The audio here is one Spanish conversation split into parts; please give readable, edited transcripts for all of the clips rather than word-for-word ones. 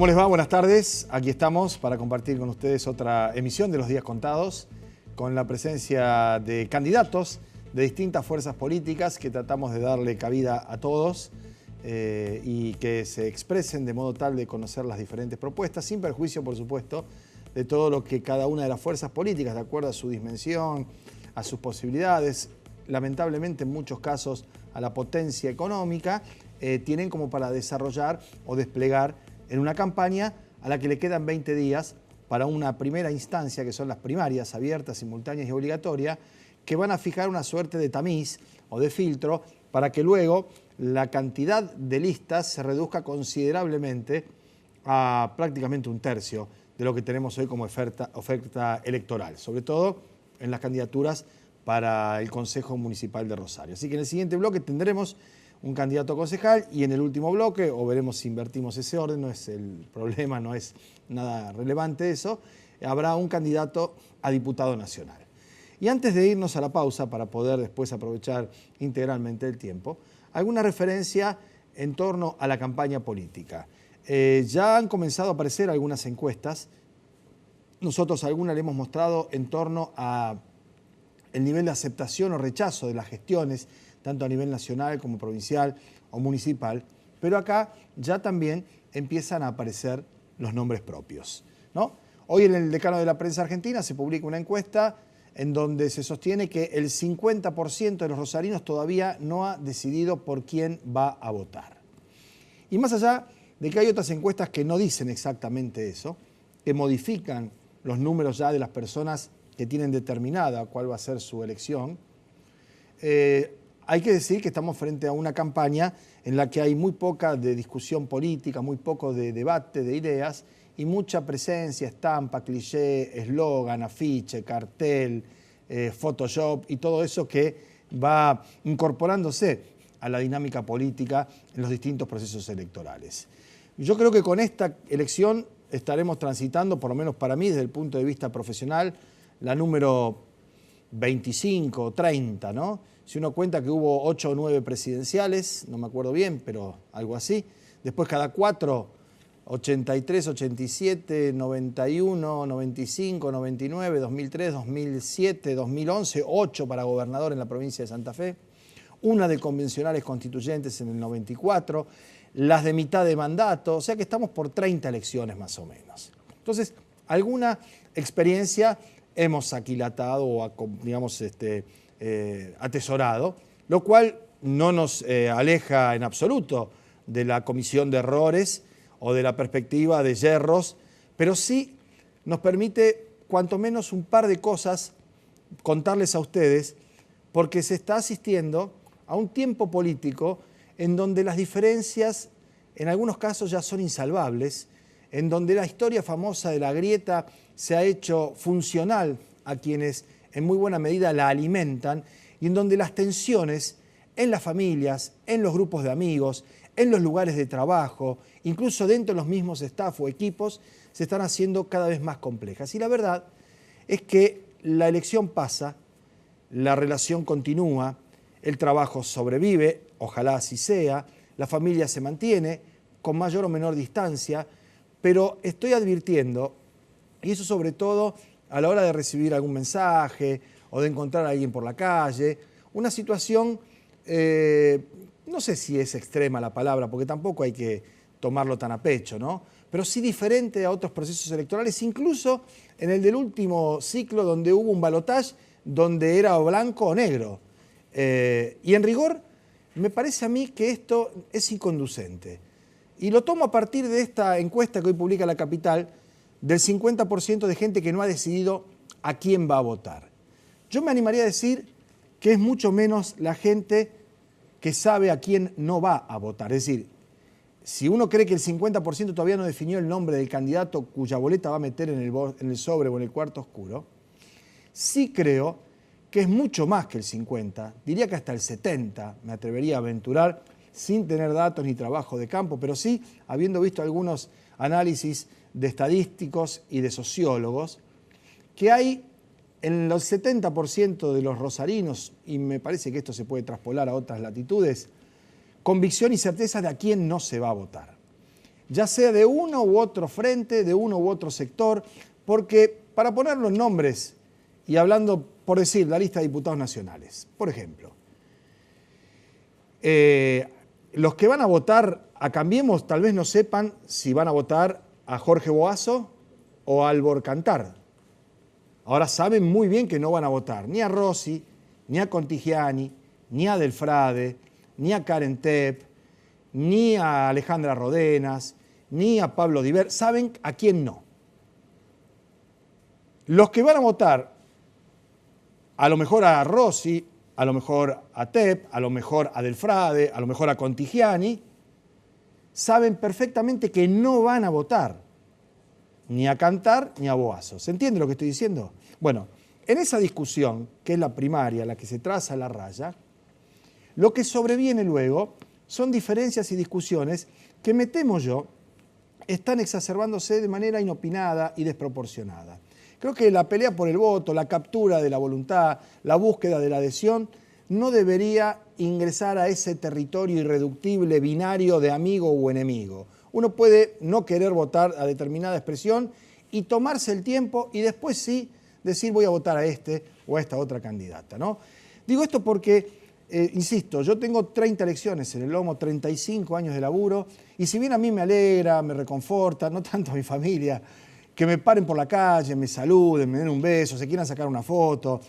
¿Cómo les va? Buenas tardes. Aquí estamos para compartir con ustedes otra emisión de Los Días Contados, con la presencia de candidatos de distintas fuerzas políticas que tratamos de darle cabida a todos y que se expresen de modo tal de conocer las diferentes propuestas, sin perjuicio, por supuesto, de todo lo que cada una de las fuerzas políticas, de acuerdo a su dimensión, a sus posibilidades, lamentablemente en muchos casos a la potencia económica, tienen como para desarrollar o desplegar en una campaña a la que le quedan 20 días para una primera instancia, que son las primarias abiertas, simultáneas y obligatorias, que van a fijar una suerte de tamiz o de filtro para que luego la cantidad de listas se reduzca considerablemente a prácticamente un tercio de lo que tenemos hoy como oferta electoral, sobre todo en las candidaturas para el Consejo Municipal de Rosario. Así que en el siguiente bloque tendremos un candidato a concejal y en el último bloque, o veremos si invertimos ese orden, no es el problema, no es nada relevante eso, habrá un candidato a diputado nacional. Y antes de irnos a la pausa, para poder después aprovechar integralmente el tiempo, alguna referencia en torno a la campaña política. Ya han comenzado a aparecer algunas encuestas, nosotros alguna le hemos mostrado en torno a el nivel de aceptación o rechazo de las gestiones, tanto a nivel nacional como provincial o municipal, pero acá ya también empiezan a aparecer los nombres propios, ¿no? Hoy en el Decano de la Prensa Argentina se publica una encuesta en donde se sostiene que el 50% de los rosarinos todavía no ha decidido por quién va a votar. Y más allá de que hay otras encuestas que no dicen exactamente eso, que modifican los números ya de las personas que tienen determinada cuál va a ser su elección, hay que decir que estamos frente a una campaña en la que hay muy poca de discusión política, muy poco de debate de ideas y mucha presencia, estampa, cliché, eslogan, afiche, cartel, Photoshop y todo eso que va incorporándose a la dinámica política en los distintos procesos electorales. Yo creo que con esta elección estaremos transitando, por lo menos para mí, desde el punto de vista profesional, la número 25 o 30, ¿no? Si uno cuenta que hubo 8 o 9 presidenciales, no me acuerdo bien, pero algo así. Después cada 4, 83, 87, 91, 95, 99, 2003, 2007, 2011, 8 para gobernador en la provincia de Santa Fe, una de convencionales constituyentes en el 94, las de mitad de mandato, o sea que estamos por 30 elecciones más o menos. Entonces, alguna experiencia hemos aquilatado o, digamos, atesorado, lo cual no nos aleja en absoluto de la comisión de errores o de la perspectiva de yerros, pero sí nos permite cuanto menos un par de cosas contarles a ustedes, porque se está asistiendo a un tiempo político en donde las diferencias en algunos casos ya son insalvables, en donde la historia famosa de la grieta se ha hecho funcional a quienes en muy buena medida la alimentan y en donde las tensiones en las familias, en los grupos de amigos, en los lugares de trabajo, incluso dentro de los mismos staff o equipos, se están haciendo cada vez más complejas. Y la verdad es que la elección pasa, la relación continúa, el trabajo sobrevive, ojalá así sea, la familia se mantiene con mayor o menor distancia, pero estoy advirtiendo, y eso sobre todo a la hora de recibir algún mensaje o de encontrar a alguien por la calle, una situación, no sé si es extrema la palabra, porque tampoco hay que tomarlo tan a pecho, ¿no? Pero sí diferente a otros procesos electorales, incluso en el del último ciclo donde hubo un balotaje donde era o blanco o negro. Y en rigor, me parece a mí que esto es inconducente. Y lo tomo a partir de esta encuesta que hoy publica La Capital, del 50% de gente que no ha decidido a quién va a votar. Yo me animaría a decir que es mucho menos la gente que sabe a quién no va a votar. Es decir, si uno cree que el 50% todavía no definió el nombre del candidato cuya boleta va a meter en el sobre o en el cuarto oscuro, sí creo que es mucho más que el 50%, diría que hasta el 70%, me atrevería a aventurar, sin tener datos ni trabajo de campo, pero sí habiendo visto algunos análisis de estadísticos y de sociólogos, que hay en los 70% de los rosarinos, y me parece que esto se puede traspolar a otras latitudes, convicción y certeza de a quién no se va a votar. ya sea de uno u otro frente, de uno u otro sector, porque para poner los nombres y hablando, por decir, la lista de diputados nacionales, por ejemplo, los que van a votar a Cambiemos tal vez no sepan si van a votar a Jorge Boazo o a Albor Cantar. Ahora saben muy bien que no van a votar ni a Rossi, ni a Contigiani, ni a Delfrade, ni a Karen Tepp, ni a Alejandra Rodenas, ni a Pablo Diver. Saben a quién no. Los que van a votar, a lo mejor a Rossi, a lo mejor a Tepp, a lo mejor a Delfrade, a lo mejor a Contigiani, saben perfectamente que no van a votar ni a Cantar ni a Boazo. ¿Se entiende lo que estoy diciendo? Bueno, en esa discusión, que es la primaria, la que se traza la raya, lo que sobreviene luego son diferencias y discusiones que, me temo yo, están exacerbándose de manera inopinada y desproporcionada. Creo que la pelea por el voto, la captura de la voluntad, la búsqueda de la adhesión, no debería ingresar a ese territorio irreductible binario de amigo o enemigo. Uno puede no querer votar a determinada expresión y tomarse el tiempo y después sí decir voy a votar a este o a esta otra candidata, ¿no? Digo esto porque, insisto, yo tengo 30 elecciones en el lomo, 35 años de laburo, y si bien a mí me alegra, me reconforta, no tanto a mi familia, que me paren por la calle, me saluden, me den un beso, se quieran sacar una foto,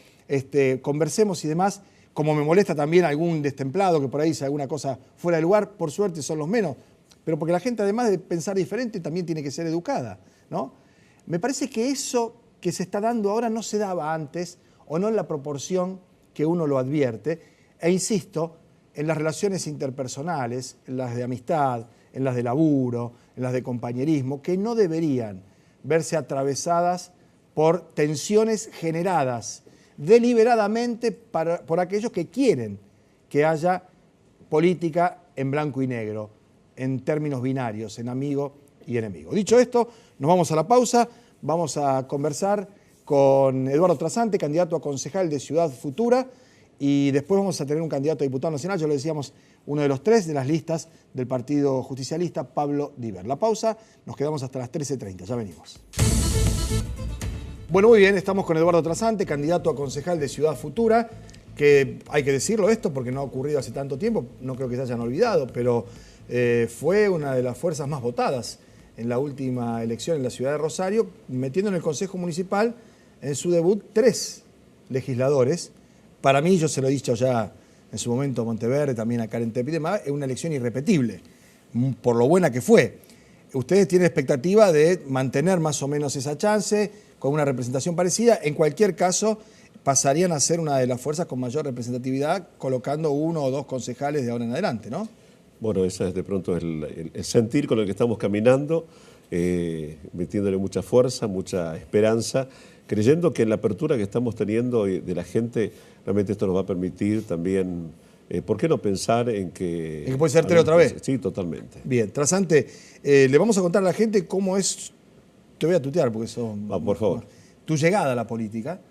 conversemos y demás, como me molesta también algún destemplado que por ahí dice alguna cosa fuera de lugar, por suerte son los menos, pero porque la gente además de pensar diferente también tiene que ser educada, ¿no? Me parece que eso que se está dando ahora no se daba antes o no en la proporción que uno lo advierte, e insisto, en las relaciones interpersonales, en las de amistad, en las de laburo, en las de compañerismo, que no deberían verse atravesadas por tensiones generadas deliberadamente por aquellos que quieren que haya política en blanco y negro, en términos binarios, en amigo y enemigo. Dicho esto, nos vamos a la pausa, vamos a conversar con Eduardo Trasante, candidato a concejal de Ciudad Futura, y después vamos a tener un candidato a diputado nacional, ya lo decíamos, uno de los 3 de las listas del Partido Justicialista, Pablo Diver. La pausa, nos quedamos hasta las 13:30, ya venimos. Bueno, muy bien, estamos con Eduardo Trasante, candidato a concejal de Ciudad Futura, que hay que decirlo esto porque no ha ocurrido hace tanto tiempo, no creo que se hayan olvidado, pero fue una de las fuerzas más votadas en la última elección en la ciudad de Rosario, metiendo en el Consejo Municipal en su debut 3 legisladores. Para mí, yo se lo he dicho ya en su momento a Monteverde, también a Karen Tepp y demás, es una elección irrepetible, por lo buena que fue. Ustedes tienen expectativa de mantener más o menos esa chance, con una representación parecida. En cualquier caso, pasarían a ser una de las fuerzas con mayor representatividad, colocando 1 o 2 concejales de ahora en adelante, ¿no? Bueno, ese es de pronto el sentir con el que estamos caminando, metiéndole mucha fuerza, mucha esperanza, creyendo que en la apertura que estamos teniendo de la gente, realmente esto nos va a permitir también, ¿por qué no pensar en que... ¿En que puede ser tele otra vez? Sí, totalmente. Bien, Trasante, le vamos a contar a la gente cómo es, te voy a tutear porque eso... Por favor. Tu llegada a la política,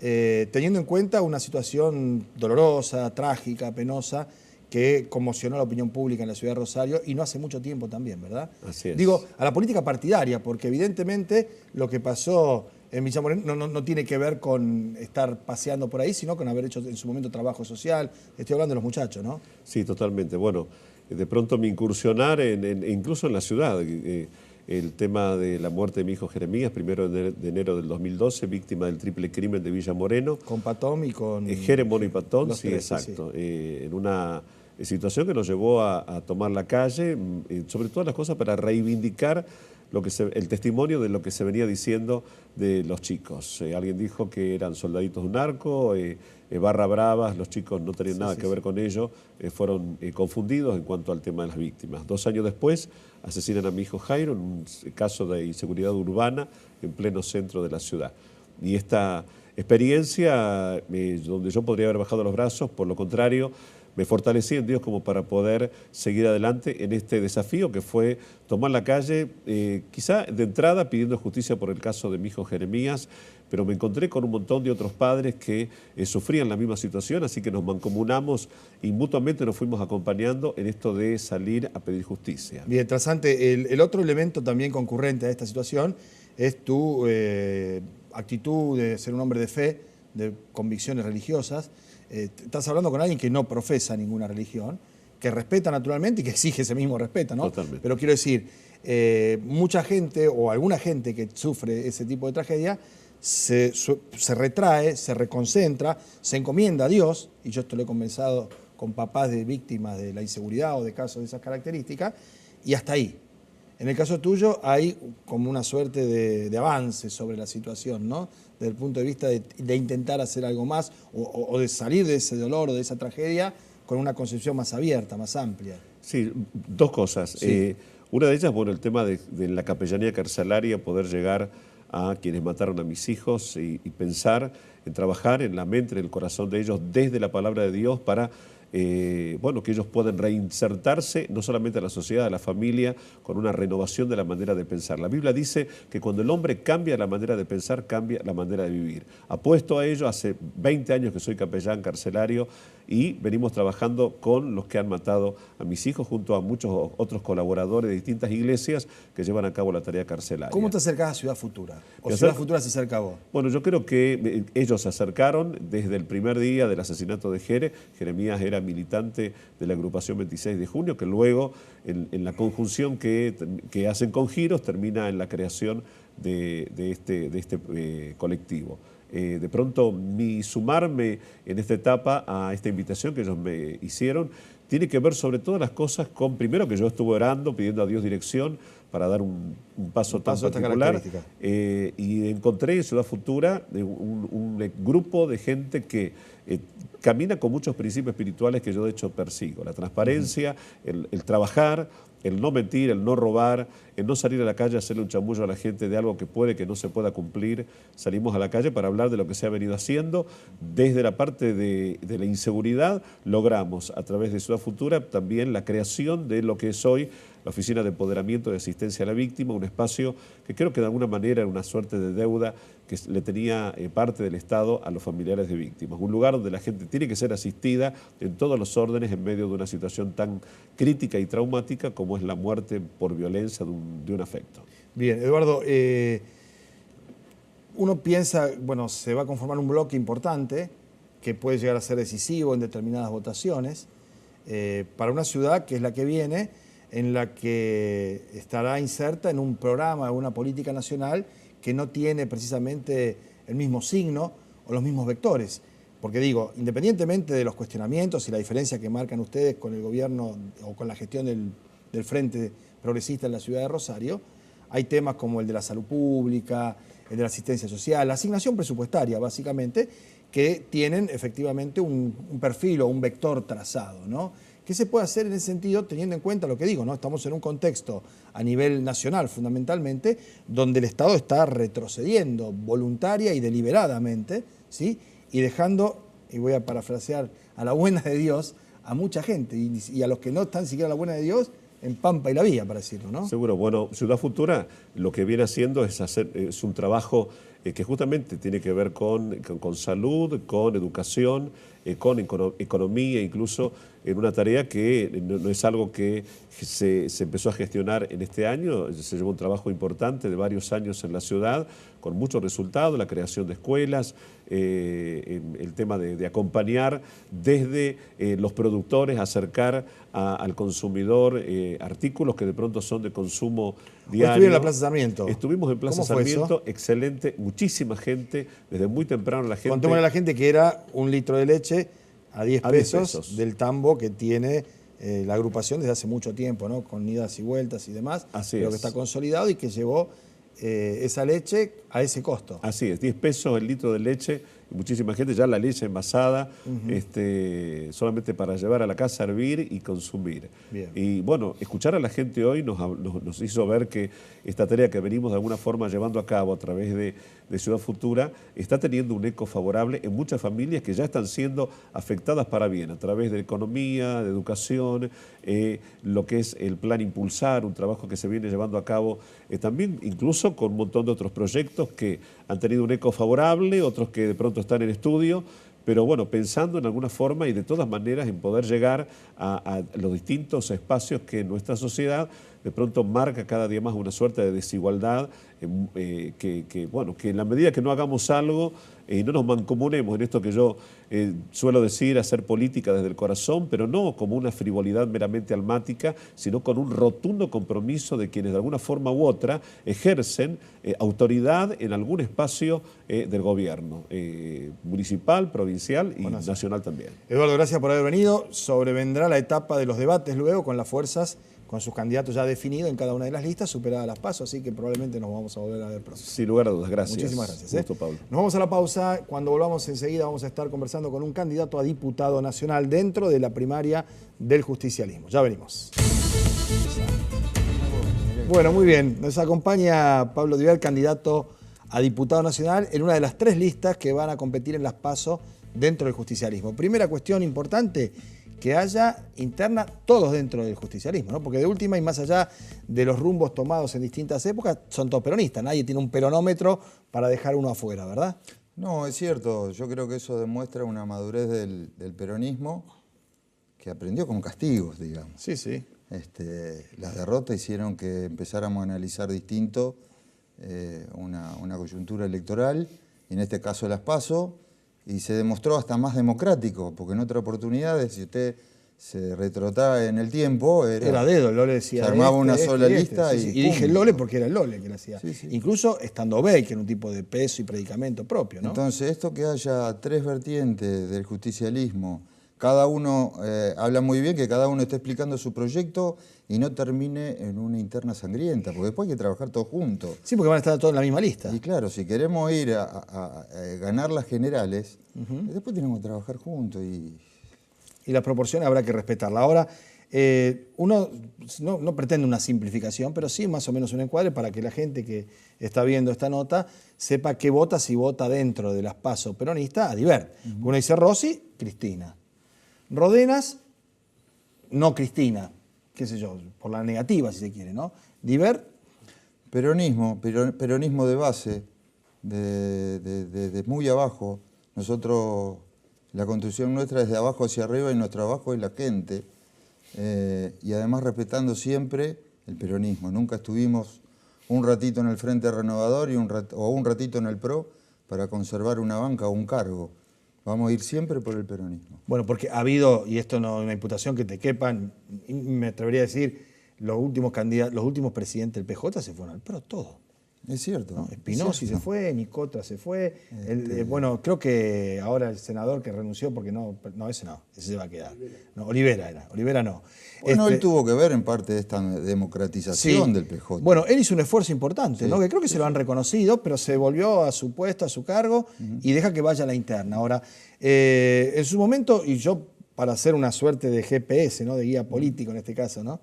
teniendo en cuenta una situación dolorosa, trágica, penosa, que conmocionó a la opinión pública en la ciudad de Rosario y no hace mucho tiempo también, ¿verdad? Así es. Digo, a la política partidaria, porque evidentemente lo que pasó en Villa Moreno no tiene que ver con estar paseando por ahí, sino con haber hecho en su momento trabajo social. Estoy hablando de los muchachos, ¿no? Sí, totalmente. Bueno, de pronto mi incursionar incluso en la ciudad, el tema de la muerte de mi hijo Jeremías, 1 de enero del 2012, víctima del triple crimen de Villa Moreno. Con Patón y con... Jeremón y Patón, sí, 3, exacto. Sí. En una situación que nos llevó a tomar la calle, sobre todas las cosas para reivindicar el testimonio de lo que se venía diciendo de los chicos. Alguien dijo que eran soldaditos de un narco, barra bravas, los chicos no tenían nada que ver con ello, fueron confundidos en cuanto al tema de las víctimas. 2 años después asesinan a mi hijo Jairo en un caso de inseguridad urbana en pleno centro de la ciudad. Y esta experiencia, donde yo podría haber bajado los brazos, por lo contrario, me fortalecí en Dios como para poder seguir adelante en este desafío que fue tomar la calle, quizá de entrada pidiendo justicia por el caso de mi hijo Jeremías, pero me encontré con un montón de otros padres que sufrían la misma situación, así que nos mancomunamos y mutuamente nos fuimos acompañando en esto de salir a pedir justicia. Bien, Trasante, el otro elemento también concurrente a esta situación es tu actitud de ser un hombre de fe, de convicciones religiosas. Estás hablando con alguien que no profesa ninguna religión, que respeta naturalmente y que exige ese mismo respeto, ¿no? Totalmente. Pero quiero decir, mucha gente o alguna gente que sufre ese tipo de tragedia se retrae, se reconcentra, se encomienda a Dios, y yo esto lo he conversado con papás de víctimas de la inseguridad o de casos de esas características, y hasta ahí. En el caso tuyo hay como una suerte de avance sobre la situación, ¿no? Desde el punto de vista de intentar hacer algo más o de salir de ese dolor o de esa tragedia con una concepción más abierta, más amplia. Sí, dos cosas. Sí. Una de ellas, bueno, el tema de la capellanía carcelaria, poder llegar a quienes mataron a mis hijos y pensar en trabajar en la mente, en el corazón de ellos desde la palabra de Dios para bueno, que ellos puedan reinsertarse no solamente a la sociedad, a la familia, con una renovación de la manera de pensar. La Biblia dice que cuando el hombre cambia la manera de pensar, cambia la manera de vivir. Apuesto a ello, hace 20 años que soy capellán carcelario y venimos trabajando con los que han matado a mis hijos junto a muchos otros colaboradores de distintas iglesias que llevan a cabo la tarea carcelaria. ¿Cómo te acercás a Ciudad Futura? ¿O Ciudad Futura se acerca a vos? Bueno, yo creo que ellos se acercaron desde el primer día del asesinato de Jeremías era militante de la agrupación 26 de junio, que luego en la conjunción que hacen con Giros termina en la creación de este colectivo. De pronto mi sumarme en esta etapa a esta invitación que ellos me hicieron tiene que ver sobre todas las cosas con, primero que yo estuve orando, pidiendo a Dios dirección para dar un paso tan particular, y encontré en Ciudad Futura un grupo de gente que camina con muchos principios espirituales que yo de hecho persigo, la transparencia, el trabajar, el no mentir, el no robar, el no salir a la calle a hacerle un chamullo a la gente de algo que puede que no se pueda cumplir. Salimos a la calle para hablar de lo que se ha venido haciendo. Desde la parte de la inseguridad logramos a través de Ciudad Futura también la creación de lo que es hoy la Oficina de Empoderamiento y Asistencia a la Víctima, un espacio que creo que de alguna manera era una suerte de deuda que le tenía parte del Estado a los familiares de víctimas. Un lugar donde la gente tiene que ser asistida en todos los órdenes en medio de una situación tan crítica y traumática como es la muerte por violencia de un afecto. Bien, Eduardo, uno piensa, bueno, se va a conformar un bloque importante que puede llegar a ser decisivo en determinadas votaciones para una ciudad que es la que viene, en la que estará inserta en un programa, una política nacional que no tiene precisamente el mismo signo o los mismos vectores. Porque digo, independientemente de los cuestionamientos y la diferencia que marcan ustedes con el gobierno o con la gestión del Frente Progresista en la ciudad de Rosario, hay temas como el de la salud pública, el de la asistencia social, la asignación presupuestaria básicamente, que tienen efectivamente un perfil o un vector trazado, ¿no? ¿Qué se puede hacer en ese sentido teniendo en cuenta lo que digo, ¿no? Estamos en un contexto a nivel nacional fundamentalmente donde el Estado está retrocediendo voluntaria y deliberadamente, ¿sí? Y dejando, y voy a parafrasear, a la buena de Dios a mucha gente y a los que no están siquiera a la buena de Dios en Pampa y la Vía, para decirlo, ¿no? Seguro. Bueno, Ciudad Futura lo que viene haciendo es un trabajo que justamente tiene que ver con salud, con educación, con economía, incluso en una tarea que no es algo que se empezó a gestionar en este año, se llevó un trabajo importante de varios años en la ciudad, con muchos resultados, la creación de escuelas, el tema de acompañar desde los productores, acercar al consumidor artículos que de pronto son de consumo diario. ¿Estuvieron en la Plaza Sarmiento? Estuvimos en Plaza Sarmiento, excelente, muchísima gente, desde muy temprano la gente... Contémosle a la gente que era un litro de leche a 10 pesos del tambo que tiene la agrupación desde hace mucho tiempo, ¿no? Con idas y vueltas y demás, pero que está consolidado y que llevó esa leche a ese costo. Así es, 10 pesos el litro de leche muchísima gente ya la leche envasada, solamente para llevar a la casa, hervir y consumir. Bien. Y bueno, escuchar a la gente hoy nos hizo ver que esta tarea que venimos de alguna forma llevando a cabo a través de Ciudad Futura está teniendo un eco favorable en muchas familias que ya están siendo afectadas para bien, a través de economía, de educación, lo que es el plan Impulsar, un trabajo que se viene llevando a cabo también incluso con un montón de otros proyectos que han tenido un eco favorable, otros que de pronto están en estudio, pero bueno, pensando en alguna forma y de todas maneras en poder llegar a los distintos espacios que nuestra sociedad de pronto marca cada día más una suerte de desigualdad, bueno, que en la medida que no hagamos algo y no nos mancomunemos en esto que yo suelo decir, hacer política desde el corazón, pero no como una frivolidad meramente almática, sino con un rotundo compromiso de quienes de alguna forma u otra ejercen autoridad en algún espacio del gobierno, municipal, provincial y nacional también. Eduardo, gracias por haber venido. Sobrevendrá la etapa de los debates luego con las fuerzas, con sus candidatos ya definidos en cada una de las listas, superadas las PASO, así que probablemente nos vamos a volver a ver pronto. Sin lugar a dudas, gracias. Muchísimas gracias. Gusto, Pablo. Nos vamos a la pausa. Cuando volvamos enseguida vamos a estar conversando con un candidato a diputado nacional dentro de la primaria del justicialismo. Ya venimos. Bueno, muy bien. Nos acompaña Pablo Diver, candidato a diputado nacional en una de las 3 listas que van a competir en las PASO dentro del justicialismo. Primera cuestión importante, que haya interna todos dentro del justicialismo, ¿no? Porque de última y más allá de los rumbos tomados en distintas épocas, son todos peronistas. Nadie tiene un peronómetro para dejar uno afuera, ¿verdad? No, es cierto. Yo creo que eso demuestra una madurez del peronismo que aprendió con castigos, digamos. Sí, sí. Las derrotas hicieron que empezáramos a analizar distinto una coyuntura electoral, y en este caso las PASO, y se demostró hasta más democrático, porque en otras oportunidades, si usted se retrotaba en el tiempo, era dedo, Lole decía. Se armaba una sola lista sí, sí. Y dije Lole porque era el Lole que lo hacía. Sí, sí. Incluso estando Bey, que era un tipo de peso y predicamento propio, ¿no? Entonces, esto que haya 3 vertientes del justicialismo, cada uno habla muy bien que cada uno esté explicando su proyecto y no termine en una interna sangrienta, porque después hay que trabajar todos juntos. Sí, porque van a estar todos en la misma lista. Y claro, si queremos ir a ganar las generales, después tenemos que trabajar juntos. Y las proporciones habrá que respetarlas. Ahora, uno no pretende una simplificación, pero sí más o menos un encuadre para que la gente que está viendo esta nota sepa qué vota si vota dentro de las PASO peronistas a Diver. Uno dice Rossi, Cristina. Rodenas, no Cristina, qué sé yo, por la negativa si se quiere, ¿no? Diver. Peronismo de base, de muy abajo. Nosotros, la construcción nuestra es de abajo hacia arriba y nuestro abajo es la gente. Y además respetando siempre el peronismo. Nunca estuvimos un ratito en el Frente Renovador o un ratito en el PRO para conservar una banca o un cargo. Vamos a ir siempre por el peronismo. Bueno, porque ha habido, y esto no es una imputación que te quepan, me atrevería a decir, los últimos presidentes del PJ se fueron al PRO, todos. Es cierto. ¿No? Espinosi se fue, Nicotra se fue. Bueno, creo que ahora el senador que renunció, porque ese se va a quedar. No, Olivera no. Bueno, él tuvo que ver en parte de esta democratización del PJ. Bueno, él hizo un esfuerzo importante, ¿no? Que creo que se lo han reconocido, pero se volvió a su puesto, a su cargo, y deja que vaya a la interna. Ahora, en su momento, y yo para hacer una suerte de GPS, ¿no? De guía político en este caso, ¿no?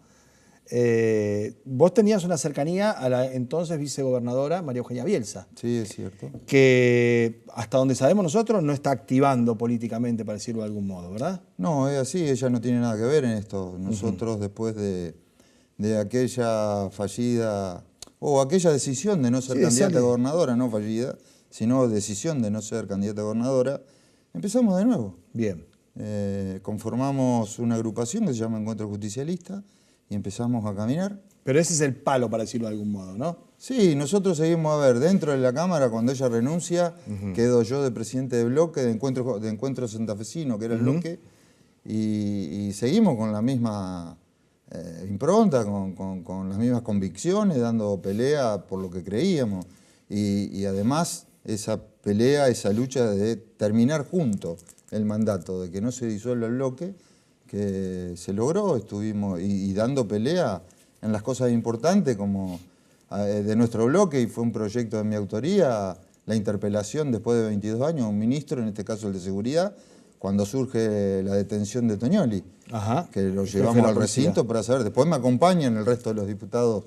Vos tenías una cercanía a la entonces vicegobernadora María Eugenia Bielsa. Sí, es cierto. Que hasta donde sabemos nosotros no está activando políticamente, para decirlo de algún modo, ¿verdad? No, es así, ella no tiene nada que ver en esto. Nosotros después de aquella fallida, o aquella decisión de no ser candidata a gobernadora, no fallida, sino decisión de no ser candidata a gobernadora, empezamos de nuevo. Bien. Conformamos una agrupación que se llama Encuentro Justicialista, y empezamos a caminar. Pero ese es el palo, para decirlo de algún modo, ¿no? Sí, nosotros seguimos, dentro de la Cámara, cuando ella renuncia, quedo yo de presidente de bloque, de Encuentro Santafesino, que era el bloque, y seguimos con la misma impronta, con las mismas convicciones, dando pelea por lo que creíamos. Y además, esa pelea, esa lucha de terminar juntos el mandato, de que no se disuelva el bloque, que se logró, estuvimos y dando pelea en las cosas importantes como de nuestro bloque, y fue un proyecto de mi autoría, la interpelación después de 22 años a un ministro, en este caso el de Seguridad, cuando surge la detención de Toñoli, Ajá. que lo llevamos al recinto para saber. Después me acompañan el resto de los diputados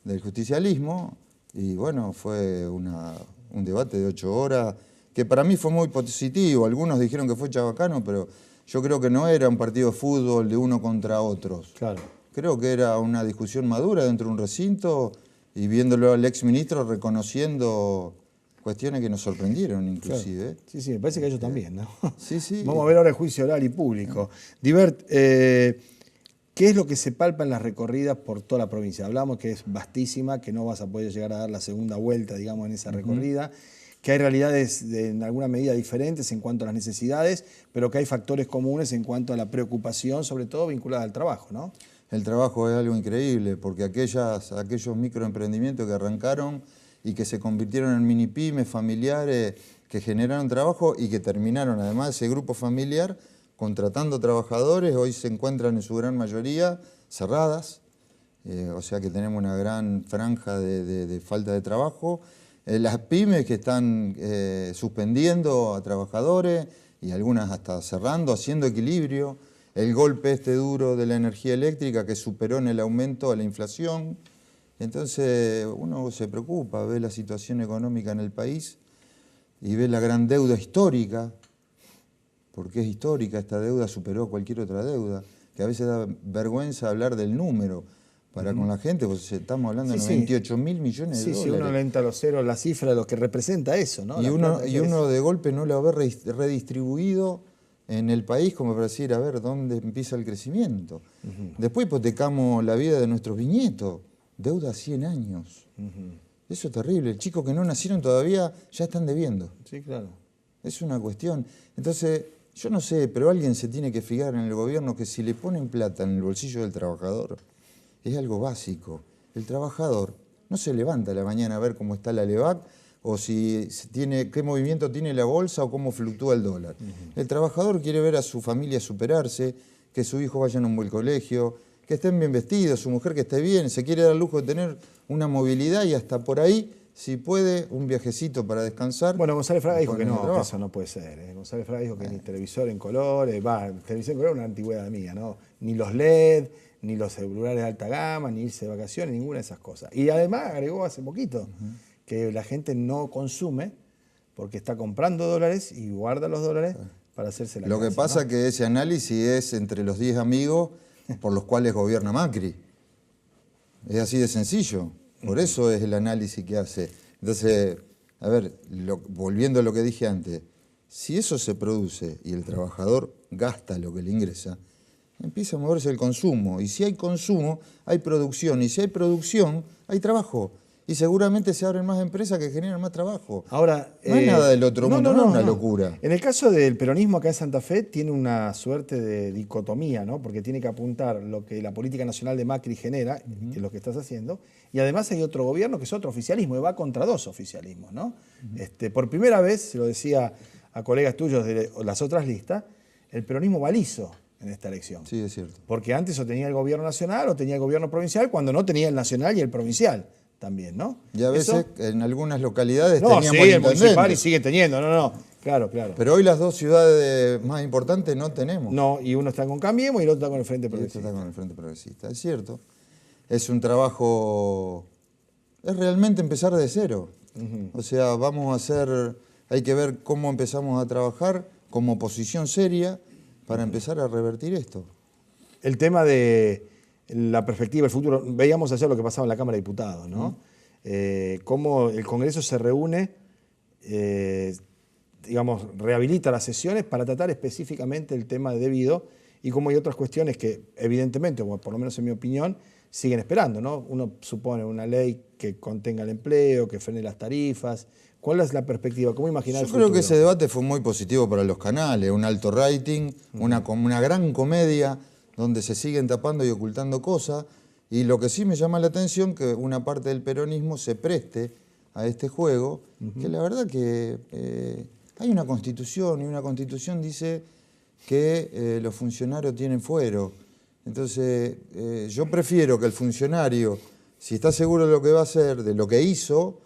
del justicialismo y bueno, fue un debate de 8 horas que para mí fue muy positivo. Algunos dijeron que fue chabacano, pero yo creo que no era un partido de fútbol de uno contra otros. Claro. Creo que era una discusión madura dentro de un recinto y viéndolo al exministro reconociendo cuestiones que nos sorprendieron inclusive. Claro. Sí, sí, me parece que ellos también, ¿no? Sí, sí. Vamos a ver ahora el juicio oral y público. Divert, ¿qué es lo que se palpa en las recorridas por toda la provincia? Hablamos que es vastísima, que no vas a poder llegar a dar la segunda vuelta, digamos, en esa recorrida, que hay realidades en alguna medida diferentes en cuanto a las necesidades, pero que hay factores comunes en cuanto a la preocupación, sobre todo vinculada al trabajo, ¿no? El trabajo es algo increíble, porque aquellos microemprendimientos que arrancaron y que se convirtieron en mini pymes familiares, que generaron trabajo y que terminaron, además, ese grupo familiar contratando trabajadores, hoy se encuentran en su gran mayoría cerradas, o sea que tenemos una gran franja de falta de trabajo. Las pymes que están suspendiendo a trabajadores y algunas hasta cerrando, haciendo equilibrio. El golpe duro de la energía eléctrica que superó en el aumento a la inflación. Entonces uno se preocupa, ve la situación económica en el país y ve la gran deuda histórica, porque es histórica, esta deuda superó cualquier otra deuda, que a veces da vergüenza hablar del número para con la gente, pues estamos hablando de 98.000 millones de dólares. Sí, si uno lenta a los ceros la cifra de lo que representa eso, ¿no? Y uno de golpe no lo ve redistribuido en el país como para decir, a ver, ¿dónde empieza el crecimiento? Después hipotecamos la vida de nuestros bisnietos, deuda a 100 años. Eso es terrible, chicos que no nacieron todavía ya están debiendo. Sí, claro. Es una cuestión. Entonces, yo no sé, pero alguien se tiene que fijar en el gobierno que si le ponen plata en el bolsillo del trabajador, es algo básico. El trabajador no se levanta a la mañana a ver cómo está la LEVAC, o si tiene, qué movimiento tiene la bolsa o cómo fluctúa el dólar. El trabajador quiere ver a su familia superarse, que su hijo vaya a un buen colegio, que estén bien vestidos, su mujer que esté bien, se quiere dar el lujo de tener una movilidad y hasta por ahí, si puede, un viajecito para descansar. Bueno, González Fraga dijo que eso no puede ser. González Fraga dijo que ni televisor en color, televisor en color es una antigüedad mía, ¿no? Ni los LED, ni los celulares de alta gama, ni irse de vacaciones, ninguna de esas cosas. Y además agregó hace poquito que la gente no consume porque está comprando dólares y guarda los dólares para hacerse la Lo casa, que pasa ¿no? que ese análisis es entre los 10 amigos por los cuales gobierna Macri. Es así de sencillo. Por eso es el análisis que hace. Entonces, a ver, volviendo a lo que dije antes, si eso se produce y el trabajador gasta lo que le ingresa, empieza a moverse el consumo. Y si hay consumo, hay producción. Y si hay producción, hay trabajo. Y seguramente se abren más empresas que generan más trabajo. Ahora, no es nada del otro mundo, no es una locura. En el caso del peronismo acá en Santa Fe tiene una suerte de dicotomía, ¿no? Porque tiene que apuntar lo que la política nacional de Macri genera, que es lo que estás haciendo, y además hay otro gobierno que es otro oficialismo, y va contra dos oficialismos, ¿no? Por primera vez, se lo decía a colegas tuyos de las otras listas, el peronismo balizo en esta elección. Sí, es cierto. Porque antes o tenía el gobierno nacional o tenía el gobierno provincial, cuando no tenía el nacional y el provincial. También, ¿no? Y a veces en algunas localidades teníamos el municipal y sigue teniendo, claro. Pero hoy las dos ciudades más importantes no tenemos. No, y uno está con Cambiemos y el otro está con el Frente Progresista. Y otro está con el Frente Progresista, es cierto. Es un trabajo, es realmente empezar de cero. O sea, hay que ver cómo empezamos a trabajar como oposición seria para empezar a revertir esto. El tema de la perspectiva del futuro, veíamos ayer lo que pasaba en la Cámara de Diputados, ¿no? Cómo el Congreso se reúne, rehabilita las sesiones para tratar específicamente el tema de debido y cómo hay otras cuestiones que evidentemente, o por lo menos en mi opinión, siguen esperando, ¿no? Uno supone una ley que contenga el empleo, que frene las tarifas. ¿Cuál es la perspectiva? ¿Cómo imaginar el futuro? Yo creo que ese debate fue muy positivo para los canales, un alto rating, una gran comedia, donde se siguen tapando y ocultando cosas, y lo que sí me llama la atención que una parte del peronismo se preste a este juego, que la verdad que hay una constitución, y una constitución dice que los funcionarios tienen fuero. Entonces, yo prefiero que el funcionario, si está seguro de lo que va a hacer, de lo que hizo,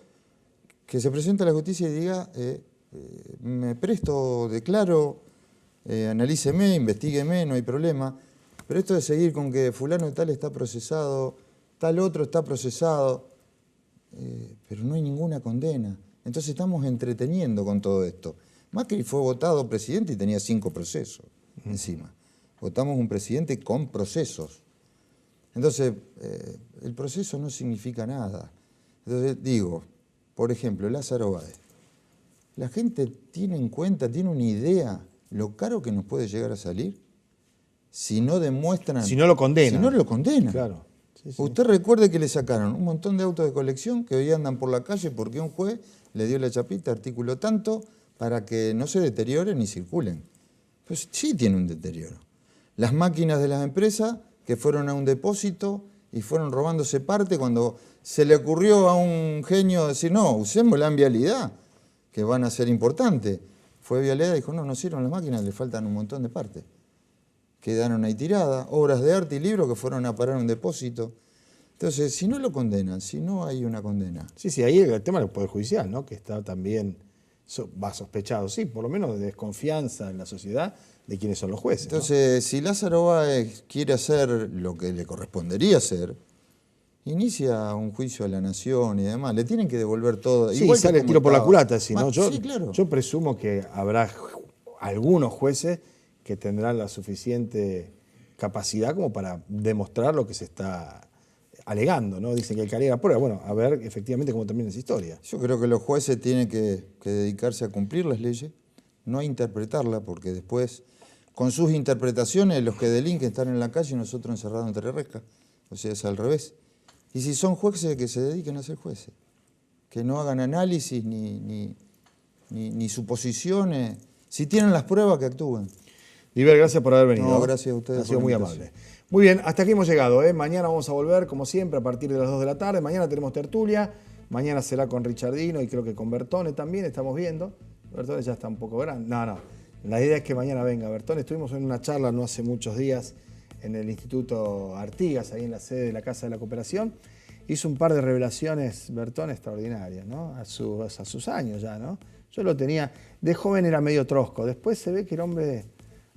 que se presente a la justicia y diga, me presto, declaro, analíceme, investígueme, no hay problema. Pero esto de seguir con que fulano de tal está procesado, tal otro está procesado, pero no hay ninguna condena. Entonces estamos entreteniendo con todo esto. Macri fue votado presidente y tenía 5 procesos encima. Votamos un presidente con procesos. Entonces, el proceso no significa nada. Entonces digo, por ejemplo, Lázaro Báez. La gente tiene en cuenta, tiene una idea lo caro que nos puede llegar a salir si no demuestran... Si no lo condenan. Si no lo condenan. Claro. Sí, sí. Usted recuerde que le sacaron un montón de autos de colección que hoy andan por la calle porque un juez le dio la chapita, artículo tanto, para que no se deterioren ni circulen. Pues sí tiene un deterioro. Las máquinas de las empresas que fueron a un depósito y fueron robándose parte cuando se le ocurrió a un genio decir, no, usémosla en vialidad, que van a ser importantes. Fue Vialidad y dijo, no sirven las máquinas, le faltan un montón de partes. Quedaron ahí tiradas, obras de arte y libros que fueron a parar a un depósito. Entonces, si no lo condenan, si no hay una condena. Sí, ahí el tema del Poder Judicial, ¿no? Que está también, va sospechado, sí, por lo menos de desconfianza en la sociedad de quiénes son los jueces. Entonces, ¿no? si Lázaro Báez quiere hacer lo que le correspondería hacer, inicia un juicio a la nación y demás, le tienen que devolver todo. Sí, igual sale el tiro por la culata, si no, sí, claro. Yo presumo que habrá algunos jueces que tendrán la suficiente capacidad como para demostrar lo que se está alegando, ¿no? Dicen que hay que alegar prueba. Bueno, a ver efectivamente cómo termina esa historia. Yo creo que los jueces tienen que dedicarse a cumplir las leyes, no a interpretarlas, porque después, con sus interpretaciones, los que delinquen están en la calle y nosotros encerrados entre rejas. O sea, es al revés. Y si son jueces, que se dediquen a ser jueces. Que no hagan análisis ni suposiciones. Si tienen las pruebas, que actúen. Diver, gracias por haber venido. No, gracias a ustedes. Ha sido muy amable. Muy bien, hasta aquí hemos llegado. Mañana vamos a volver, como siempre, a partir de las 2 de la tarde. Mañana tenemos tertulia. Mañana será con Richardino y creo que con Bertone también, estamos viendo. Bertone ya está un poco grande. No. La idea es que mañana venga Bertone. Estuvimos en una charla no hace muchos días en el Instituto Artigas, ahí en la sede de la Casa de la Cooperación. Hizo un par de revelaciones, Bertone, extraordinarias, ¿no? A sus años ya, ¿no? Yo lo tenía, de joven era medio trosco. Después se ve que el hombre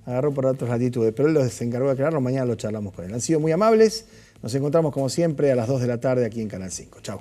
agarró por otras latitudes, pero él se encargó de aclararlo. Mañana lo charlamos con él. Han sido muy amables. Nos encontramos como siempre a las 2 de la tarde aquí en Canal 5. Chau.